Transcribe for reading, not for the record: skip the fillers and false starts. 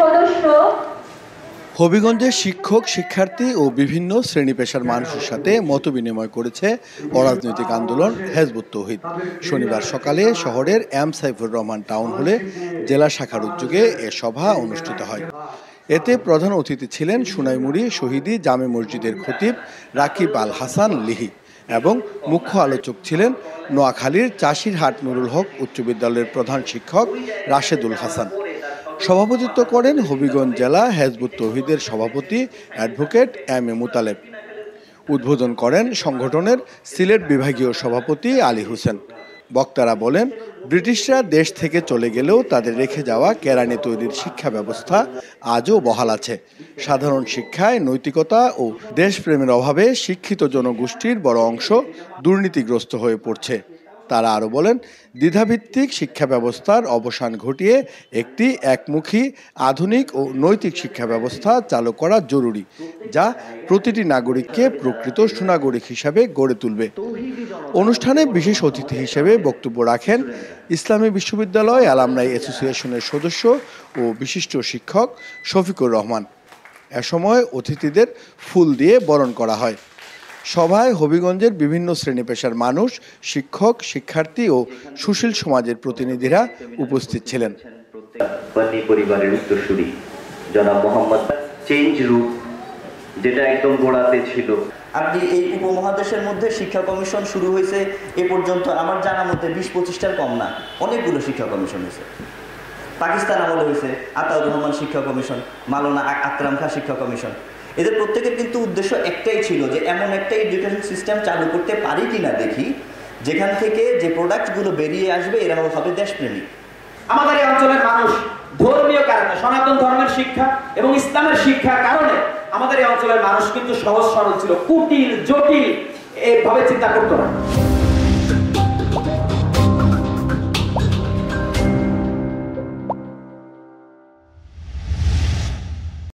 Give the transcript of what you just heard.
সদস্য। হবিগঞ্জের শিক্ষক, শিক্ষার্থী ও বিভিন্ন শ্রেণী পেশার মানুষের সাথে মতবিনিময় করেছে অরাজনৈতিক আন্দোলন হেজবুত তৌহিদ। শনিবার সকালে শহরের এম সাইফুর রহমান টাউন হলে জেলা শাখার উদ্যোগে এ সভা অনুষ্ঠিত হয়। এতে প্রধান অতিথি ছিলেন সোনাইমুড়ি শহীদি জামে মসজিদের খতিব রাকিব আল হাসান লিহি এবং মুখ্য আলোচক ছিলেন নোয়াখালীর চাষিরহাট নুরুল হক উচ্চ বিদ্যালয়ের প্রধান শিক্ষক রাশেদুল হাসান। সভাপতিত্ব করেন হবিগঞ্জ জেলা হেজবুত তৌহিদের সভাপতি অ্যাডভোকেট এম এ মুতালেব। উদ্বোধন করেন সংগঠনের সিলেট বিভাগীয় সভাপতি আলী হোসেন। বক্তারা বলেন, ব্রিটিশরা দেশ থেকে চলে গেলেও তাদের রেখে যাওয়া কেরানি তৈরির শিক্ষা ব্যবস্থা আজও বহাল আছে। সাধারণ শিক্ষায় নৈতিকতা ও দেশপ্রেমের অভাবে শিক্ষিত জনগোষ্ঠীর বড় অংশ দুর্নীতিগ্রস্ত হয়ে পড়ছে। তারা আরও বলেন, দ্বিধাভিত্তিক শিক্ষা ব্যবস্থার অবসান ঘটিয়ে একটি একমুখী আধুনিক ও নৈতিক শিক্ষা ব্যবস্থা চালু করা জরুরি, যা প্রতিটি নাগরিককে প্রকৃত সুনাগরিক হিসাবে গড়ে তুলবে। অনুষ্ঠানে বিশেষ অতিথি হিসেবে বক্তব্য রাখেন ইসলামী বিশ্ববিদ্যালয় অ্যালামনাই অ্যাসোসিয়েশনের সদস্য ও বিশিষ্ট শিক্ষক শফিকুর রহমান। এ সময় অতিথিদের ফুল দিয়ে বরণ করা হয়। সভায় হবিগঞ্জের বিভিন্ন শ্রেণী পেশার মানুষ, শিক্ষক, শিক্ষার্থী ও সুশীল সমাজের প্রতিনিধিরা উপস্থিত ছিলেন। পরিবারের উত্তরসূরি জনাব মোহাম্মদ চেঞ্জ রুট, যেটা একদম গোড়াতে ছিল। আপনি এই উপমহাদেশের মধ্যে শিক্ষা কমিশন শুরু হয়েছে এ পর্যন্ত আমার জানা মতে 20-25টার কম না, অনেকগুলো শিক্ষা কমিশন হয়েছে। পাকিস্তান আমলে হয়েছে আতাউর রহমান শিক্ষা কমিশন, মাওলানা আকরাম খাঁ শিক্ষা কমিশন। এদের প্রত্যেকের কিন্তু উদ্দেশ্য একটাই ছিল যে এমন একটা এডুকেশন সিস্টেম চালু করতে পারি কিনা দেখি, যেখান থেকে যে প্রোডাক্টগুলো বেরিয়ে আসবে এরা হবে দেশপ্রেমী। আমাদের এই অঞ্চলের মানুষ ধর্মীয় কারণে, সনাতন ধর্মের শিক্ষা এবং ইসলামের শিক্ষার কারণে আমাদের এই অঞ্চলের মানুষ কিন্তু সহজ সরল ছিল, কুটিল জটিল এভাবে চিন্তা করতো না।